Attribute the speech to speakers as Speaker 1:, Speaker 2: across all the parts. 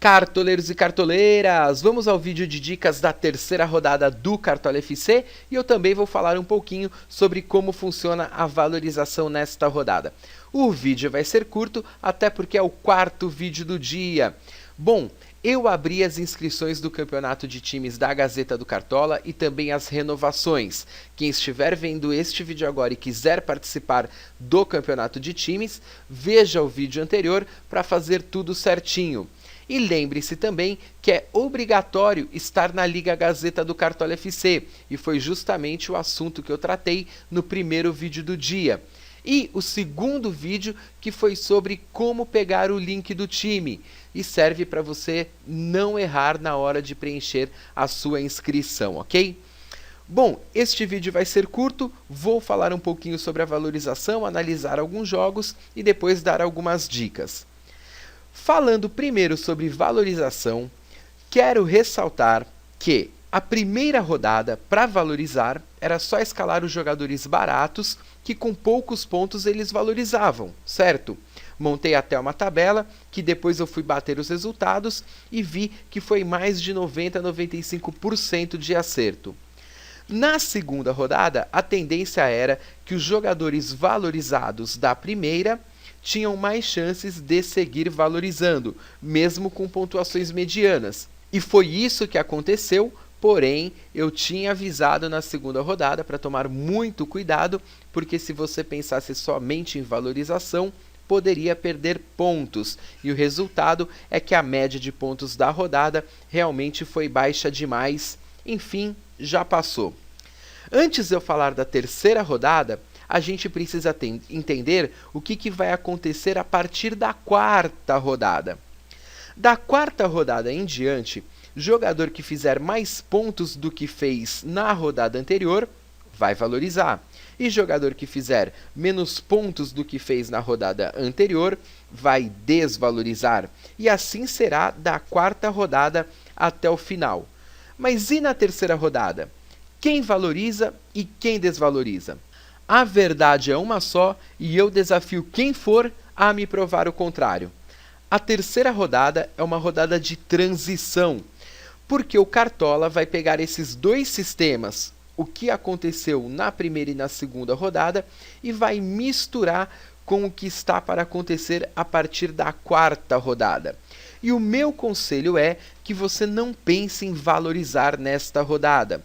Speaker 1: Cartoleiros e cartoleiras, vamos ao vídeo de dicas da terceira rodada do Cartola FC e eu também vou falar um pouquinho sobre como funciona a valorização nesta rodada. O vídeo vai ser curto, até porque é o quarto vídeo do dia. Bom, eu abri as inscrições do campeonato de times da Gazeta do Cartola e também as renovações. Quem estiver vendo este vídeo agora e quiser participar do campeonato de times, veja o vídeo anterior para fazer tudo certinho. E lembre-se também que é obrigatório estar na Liga Gazeta do Cartola FC, e foi justamente o assunto que eu tratei no primeiro vídeo do dia. E o segundo vídeo que foi sobre como pegar o link do time, e serve para você não errar na hora de preencher a sua inscrição, ok? Bom, este vídeo vai ser curto, vou falar um pouquinho sobre a valorização, analisar alguns jogos e depois dar algumas dicas. Falando primeiro sobre valorização, quero ressaltar que a primeira rodada, para valorizar, era só escalar os jogadores baratos, que com poucos pontos eles valorizavam, certo? Montei até uma tabela, que depois eu fui bater os resultados e vi que foi mais de 90 a 95% de acerto. Na segunda rodada, a tendência era que os jogadores valorizados da primeira tinham mais chances de seguir valorizando, mesmo com pontuações medianas. E foi isso que aconteceu, porém, eu tinha avisado na segunda rodada para tomar muito cuidado, porque se você pensasse somente em valorização, poderia perder pontos. E o resultado é que a média de pontos da rodada realmente foi baixa demais. Enfim, já passou. Antes de eu falar da terceira rodada, a gente precisa entender o que vai acontecer a partir da quarta rodada. Da quarta rodada em diante, jogador que fizer mais pontos do que fez na rodada anterior vai valorizar. E jogador que fizer menos pontos do que fez na rodada anterior vai desvalorizar. E assim será da quarta rodada até o final. Mas e na terceira rodada? Quem valoriza e quem desvaloriza? A verdade é uma só e eu desafio quem for a me provar o contrário. A terceira rodada é uma rodada de transição, porque o Cartola vai pegar esses dois sistemas, o que aconteceu na primeira e na segunda rodada, e vai misturar com o que está para acontecer a partir da quarta rodada. E o meu conselho é que você não pense em valorizar nesta rodada,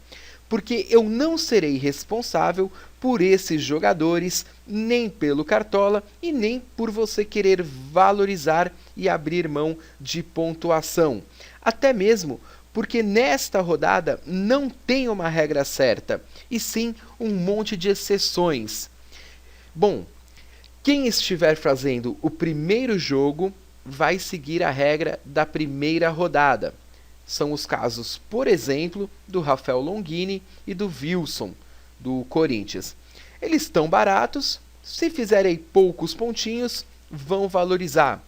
Speaker 1: porque eu não serei responsável por esses jogadores, nem pelo Cartola e nem por você querer valorizar e abrir mão de pontuação. Até mesmo porque nesta rodada não tem uma regra certa, e sim um monte de exceções. Bom, quem estiver fazendo o primeiro jogo vai seguir a regra da primeira rodada. São os casos, por exemplo, do Rafael Longini e do Wilson, do Corinthians. Eles estão baratos, se fizerem poucos pontinhos, vão valorizar.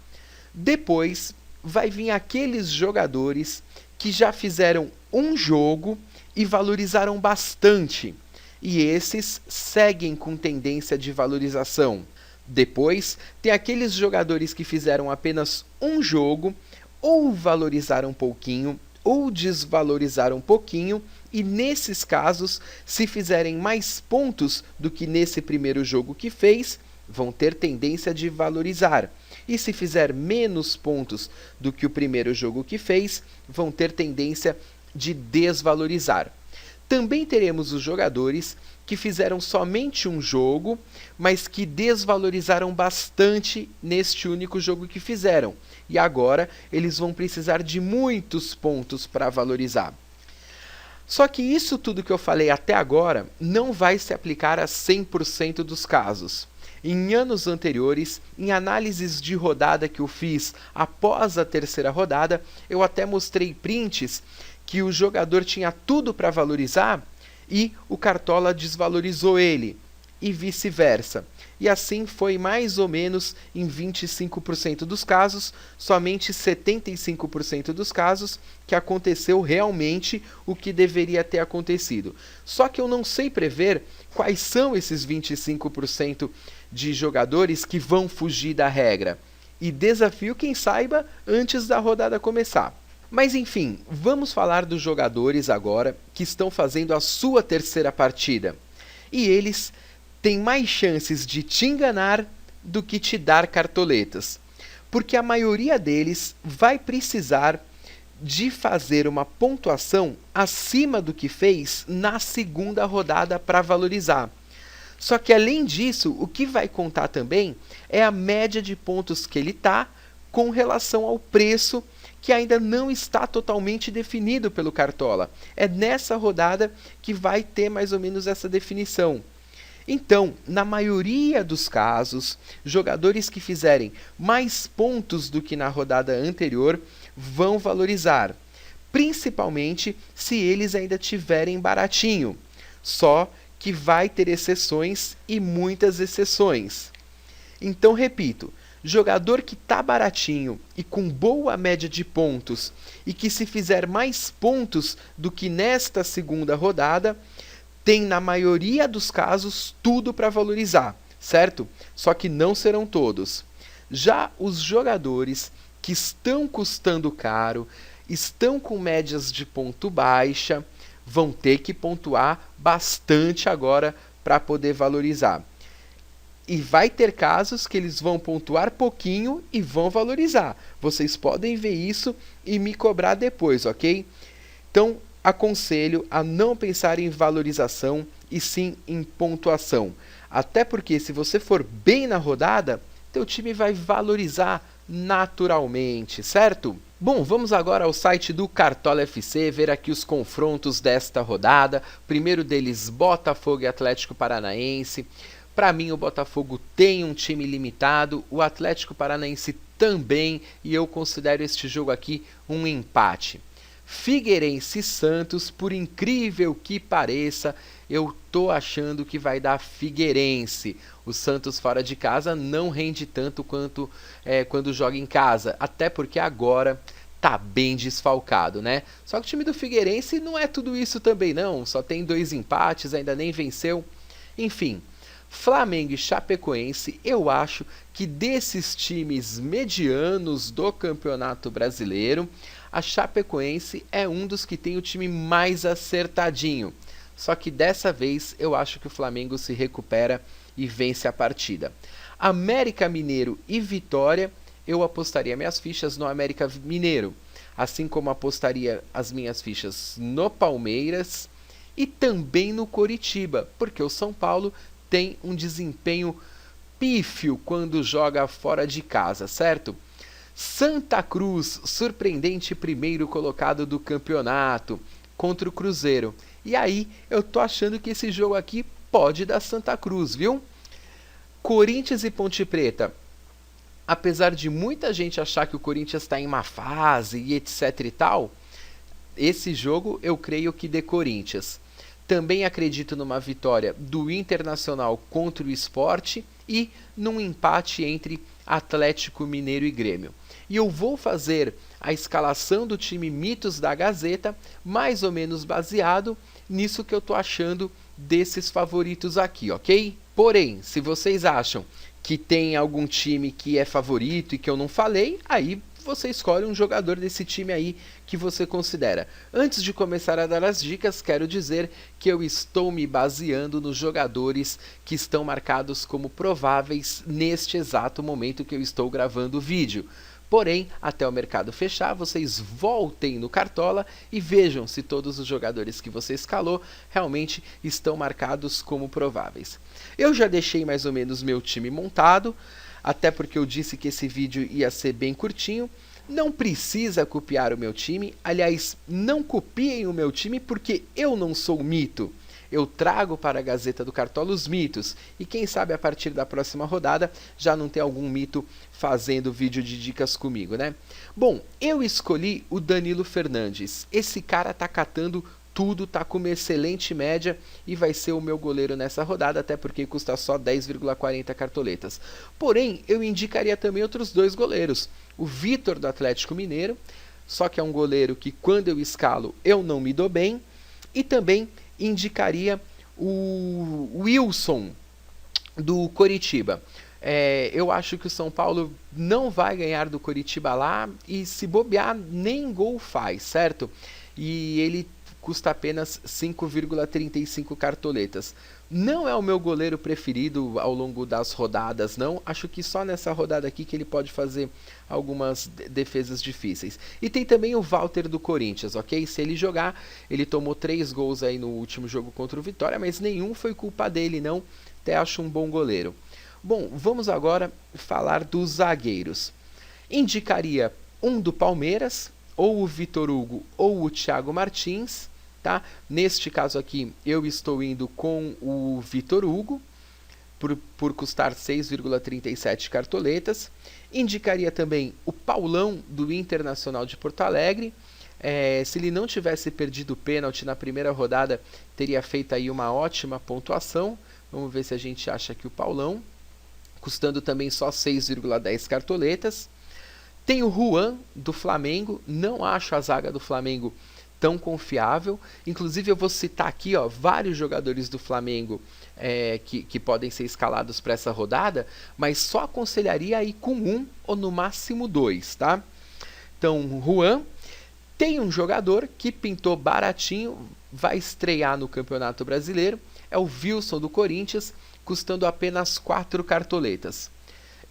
Speaker 1: Depois, vai vir aqueles jogadores que já fizeram um jogo e valorizaram bastante. E esses seguem com tendência de valorização. Depois, tem aqueles jogadores que fizeram apenas um jogo, ou valorizaram um pouquinho, ou desvalorizaram um pouquinho, e nesses casos, se fizerem mais pontos do que nesse primeiro jogo que fez, vão ter tendência de valorizar. E se fizer menos pontos do que o primeiro jogo que fez, vão ter tendência de desvalorizar. Também teremos os jogadores que fizeram somente um jogo, mas que desvalorizaram bastante neste único jogo que fizeram. E agora eles vão precisar de muitos pontos para valorizar. Só que isso tudo que eu falei até agora não vai se aplicar a 100% dos casos. Em anos anteriores, em análises de rodada que eu fiz após a terceira rodada, eu até mostrei prints que o jogador tinha tudo para valorizar e o Cartola desvalorizou ele. e vice-versa. E assim foi mais ou menos em 25% dos casos, somente 75% dos casos que aconteceu realmente o que deveria ter acontecido. Só que eu não sei prever quais são esses 25% de jogadores que vão fugir da regra. E desafio quem saiba antes da rodada começar. Mas enfim, vamos falar dos jogadores agora que estão fazendo a sua terceira partida. E eles têm mais chances de te enganar do que te dar cartoletas. Porque a maioria deles vai precisar de fazer uma pontuação acima do que fez na segunda rodada para valorizar. Só que além disso, o que vai contar também é a média de pontos que ele está com relação ao preço que ainda não está totalmente definido pelo Cartola. É nessa rodada que vai ter mais ou menos essa definição. Então, na maioria dos casos, jogadores que fizerem mais pontos do que na rodada anterior vão valorizar, principalmente se eles ainda tiverem baratinho. Só que vai ter exceções e muitas exceções. Então, repito, jogador que está baratinho e com boa média de pontos e que se fizer mais pontos do que nesta segunda rodada, tem na maioria dos casos tudo para valorizar, certo? Só que não serão todos. Já os jogadores que estão custando caro, estão com médias de ponto baixa, vão ter que pontuar bastante agora para poder valorizar. E vai ter casos que eles vão pontuar pouquinho e vão valorizar. Vocês podem ver isso e me cobrar depois, ok? Então, aconselho a não pensar em valorização e sim em pontuação. Até porque se você for bem na rodada, teu time vai valorizar naturalmente, certo? Bom, vamos agora ao site do Cartola FC, ver aqui os confrontos desta rodada. Primeiro deles, Botafogo e Atlético Paranaense. Para mim, o Botafogo tem um time limitado, o Atlético Paranaense também, e eu considero este jogo aqui um empate. Figueirense e Santos, por incrível que pareça, eu tô achando que vai dar Figueirense. O Santos fora de casa não rende tanto quanto quando joga em casa, até porque agora tá bem desfalcado, né? Só que o time do Figueirense não é tudo isso também não, só tem 2 empates, ainda nem venceu. Enfim, Flamengo e Chapecoense, eu acho que desses times medianos do Campeonato Brasileiro, a Chapecoense é um dos que tem o time mais acertadinho. Só que dessa vez eu acho que o Flamengo se recupera e vence a partida. América Mineiro e Vitória, eu apostaria minhas fichas no América Mineiro, assim como apostaria as minhas fichas no Palmeiras e também no Coritiba, porque o São Paulo tem um desempenho pífio quando joga fora de casa, certo? Santa Cruz, surpreendente primeiro colocado do campeonato, contra o Cruzeiro. E aí, eu tô achando que esse jogo aqui pode dar Santa Cruz, viu? Corinthians e Ponte Preta. Apesar de muita gente achar que o Corinthians está em má fase e etc e tal, esse jogo eu creio que dê Corinthians. Também acredito numa vitória do Internacional contra o Sport e num empate entre Atlético Mineiro e Grêmio. E eu vou fazer a escalação do time Mitos da Gazeta, mais ou menos baseado nisso que eu tô achando desses favoritos aqui, ok? Porém, se vocês acham que tem algum time que é favorito e que eu não falei, aí você escolhe um jogador desse time aí que você considera. Antes de começar a dar as dicas, quero dizer que eu estou me baseando nos jogadores que estão marcados como prováveis neste exato momento que eu estou gravando o vídeo. Porém, até o mercado fechar, vocês voltem no Cartola e vejam se todos os jogadores que você escalou realmente estão marcados como prováveis. Eu já deixei mais ou menos meu time montado, até porque eu disse que esse vídeo ia ser bem curtinho. Não precisa copiar o meu time, aliás, não copiem o meu time porque eu não sou mito. Eu trago para a Gazeta do Cartola os mitos, e quem sabe a partir da próxima rodada já não tem algum mito fazendo vídeo de dicas comigo, né? Bom, eu escolhi o Danilo Fernandes. Esse cara tá catando tudo, tá com uma excelente média e vai ser o meu goleiro nessa rodada, até porque custa só 10,40 cartoletas. Porém, eu indicaria também outros dois goleiros. O Vitor do Atlético Mineiro, só que é um goleiro que quando eu escalo eu não me dou bem, e também indicaria o Wilson do Coritiba. Eu acho que o São Paulo não vai ganhar do Coritiba lá e se bobear nem gol faz, certo? E ele custa apenas 5,35 cartoletas. Não é o meu goleiro preferido ao longo das rodadas, não. Acho que só nessa rodada aqui que ele pode fazer algumas defesas difíceis. E tem também o Walter do Corinthians, ok? Se ele jogar, ele tomou 3 gols aí no último jogo contra o Vitória, mas nenhum foi culpa dele, não. Até acho um bom goleiro. Bom, vamos agora falar dos zagueiros. Indicaria um do Palmeiras, ou o Vitor Hugo ou o Thiago Martins, tá? Neste caso aqui eu estou indo com o Vitor Hugo, por custar 6,37 cartoletas. Indicaria também o Paulão do Internacional de Porto Alegre. Se ele não tivesse perdido o pênalti na primeira rodada, teria feito aí uma ótima pontuação. Vamos ver se a gente acha aqui o Paulão, custando também só 6,10 cartoletas. Tem o Juan do Flamengo, não acho a zaga do Flamengo tão confiável. Inclusive eu vou citar aqui vários jogadores do Flamengo que podem ser escalados para essa rodada, mas só aconselharia aí com um ou no máximo 2, tá? Então, Juan. Tem um jogador que pintou baratinho, vai estrear no Campeonato Brasileiro, é o Wilson do Corinthians, custando apenas 4 cartoletas.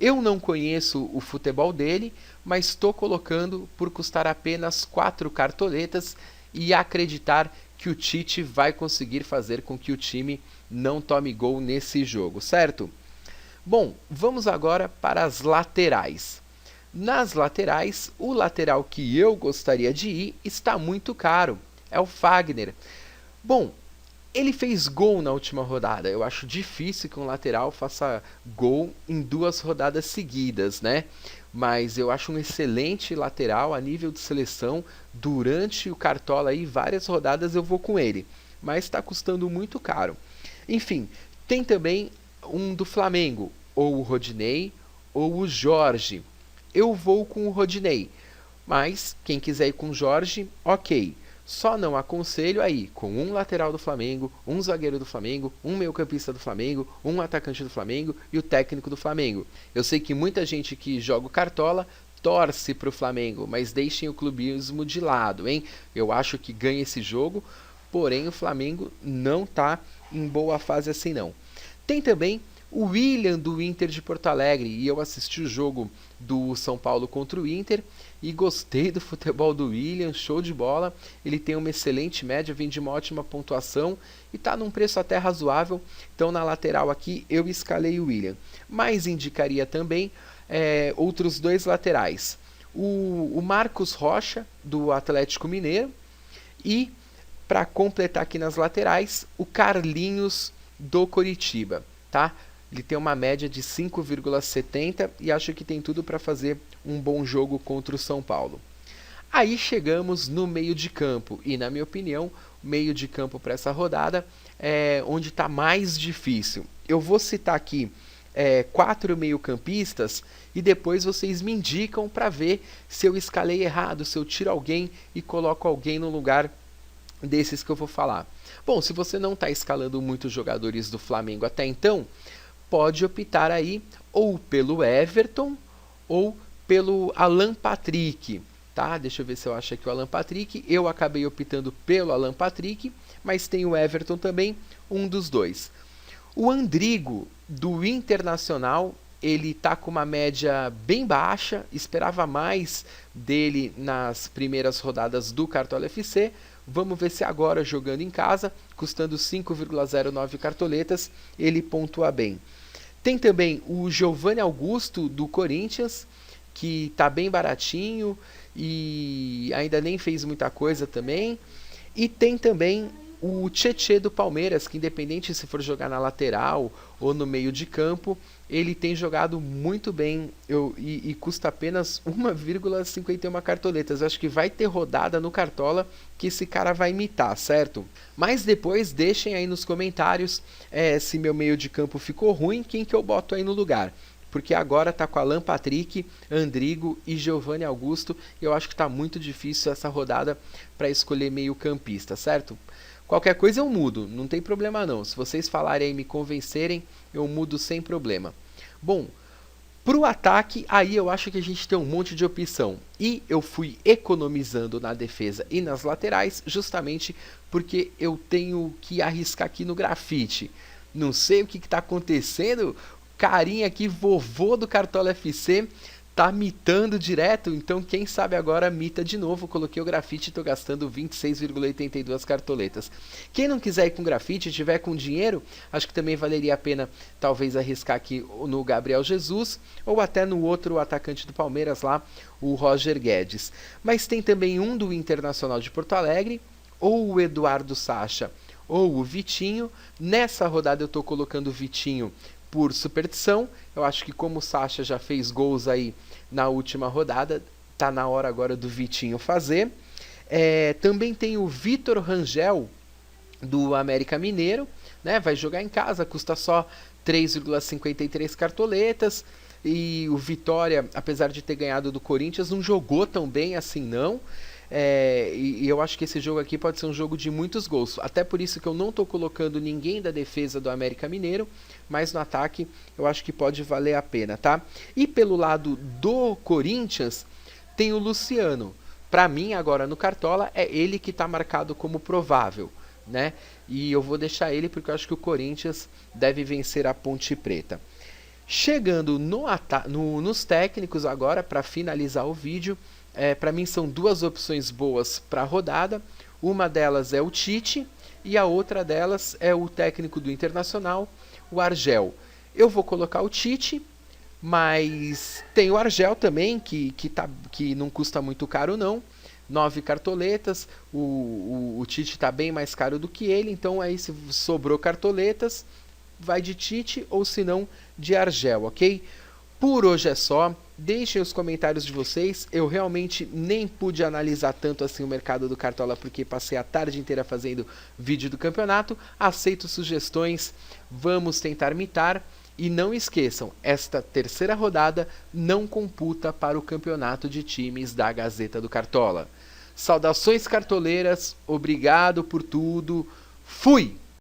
Speaker 1: Eu não conheço o futebol dele, mas estou colocando por custar apenas 4 cartoletas e acreditar que o Tite vai conseguir fazer com que o time não tome gol nesse jogo, certo? Bom, vamos agora para as laterais. Nas laterais, o lateral que eu gostaria de ir está muito caro, é o Fagner. Bom, ele fez gol na última rodada. Eu acho difícil que um lateral faça gol em 2 rodadas seguidas, né? Mas eu acho um excelente lateral a nível de seleção. Durante o Cartola aí, várias rodadas eu vou com ele. Mas está custando muito caro. Enfim, tem também um do Flamengo, ou o Rodinei, ou o Jorge. Eu vou com o Rodinei, mas quem quiser ir com o Jorge, ok. Só não aconselho aí com um lateral do Flamengo, um zagueiro do Flamengo, um meio-campista do Flamengo, um atacante do Flamengo e o técnico do Flamengo. Eu sei que muita gente que joga o Cartola torce para o Flamengo, mas deixem o clubismo de lado, hein? Eu acho que ganha esse jogo, porém o Flamengo não está em boa fase assim não. Tem também o William do Inter de Porto Alegre, e eu assisti o jogo do São Paulo contra o Inter e gostei do futebol do William, show de bola. Ele tem uma excelente média, vem de uma ótima pontuação e está num preço até razoável. Então na lateral aqui eu escalei o William, mas indicaria também outros 2 laterais. O Marcos Rocha do Atlético Mineiro e, para completar aqui nas laterais, o Carlinhos do Coritiba, tá? Ele tem uma média de 5,70 e acho que tem tudo para fazer um bom jogo contra o São Paulo. Aí chegamos no meio de campo e, na minha opinião, o meio de campo para essa rodada é onde está mais difícil. Eu vou citar aqui 4 meio-campistas e depois vocês me indicam para ver se eu escalei errado, se eu tiro alguém e coloco alguém no lugar desses que eu vou falar. Bom, se você não está escalando muitos jogadores do Flamengo até então, pode optar aí ou pelo Everton ou pelo Alan Patrick, tá? Deixa eu ver se eu acho aqui o Alan Patrick. Eu acabei optando pelo Alan Patrick, mas tem o Everton também, um dos dois. O Andrigo do Internacional, ele tá com uma média bem baixa, esperava mais dele nas primeiras rodadas do Cartola FC. Vamos ver se agora, jogando em casa, custando 5,09 cartoletas, ele pontua bem. Tem também o Giovanni Augusto do Corinthians, que está bem baratinho e ainda nem fez muita coisa também. E tem também o Tchê do Palmeiras, que independente se for jogar na lateral ou no meio de campo, ele tem jogado muito bem e custa apenas 1,51 cartoletas. Eu acho que vai ter rodada no Cartola que esse cara vai imitar, certo? Mas depois deixem aí nos comentários se meu meio de campo ficou ruim, quem que eu boto aí no lugar. Porque agora tá com Alan Patrick, Andrigo e Giovanni Augusto. E eu acho que tá muito difícil essa rodada para escolher meio campista, certo? Qualquer coisa eu mudo, não tem problema não. Se vocês falarem e me convencerem, eu mudo sem problema. Bom, pro ataque, aí eu acho que a gente tem um monte de opção. E eu fui economizando na defesa e nas laterais, justamente porque eu tenho que arriscar aqui no grafite. Não sei o que está acontecendo, carinha aqui, vovô do Cartola FC, tá mitando direto, então quem sabe agora mita de novo. Coloquei o grafite e tô gastando 26,82 cartoletas. Quem não quiser ir com grafite, tiver com dinheiro, acho que também valeria a pena talvez arriscar aqui no Gabriel Jesus ou até no outro atacante do Palmeiras lá, o Roger Guedes. Mas tem também um do Internacional de Porto Alegre, ou o Eduardo Sacha ou o Vitinho. Nessa rodada eu tô colocando o Vitinho por superstição. Eu acho que como o Sacha já fez gols aí na última rodada, tá na hora agora do Vitinho fazer. Também tem o Vitor Rangel, do América Mineiro, né? Vai jogar em casa, custa só 3,53 cartoletas. E o Vitória, apesar de ter ganhado do Corinthians, não jogou tão bem assim não. E eu acho que esse jogo aqui pode ser um jogo de muitos gols. Até por isso que eu não estou colocando ninguém da defesa do América Mineiro, mas no ataque eu acho que pode valer a pena, tá? E pelo lado do Corinthians, tem o Luciano. Para mim, agora no Cartola, é ele que está marcado como provável, né? E eu vou deixar ele porque eu acho que o Corinthians deve vencer a Ponte Preta. Chegando nos técnicos agora, para finalizar o vídeo, para mim são duas opções boas para a rodada. Uma delas é o Tite e a outra delas é o técnico do Internacional, o Argel. Eu vou colocar o Tite, mas tem o Argel também, que não custa muito caro não. 9 cartoletas, o Tite está bem mais caro do que ele, então aí se sobrou cartoletas, vai de Tite ou se não de Argel, ok? Por hoje é só, deixem os comentários de vocês. Eu realmente nem pude analisar tanto assim o mercado do Cartola porque passei a tarde inteira fazendo vídeo do campeonato. Aceito sugestões, vamos tentar mitar. E não esqueçam, esta terceira rodada não computa para o campeonato de times da Gazeta do Cartola. Saudações cartoleiras, obrigado por tudo, fui!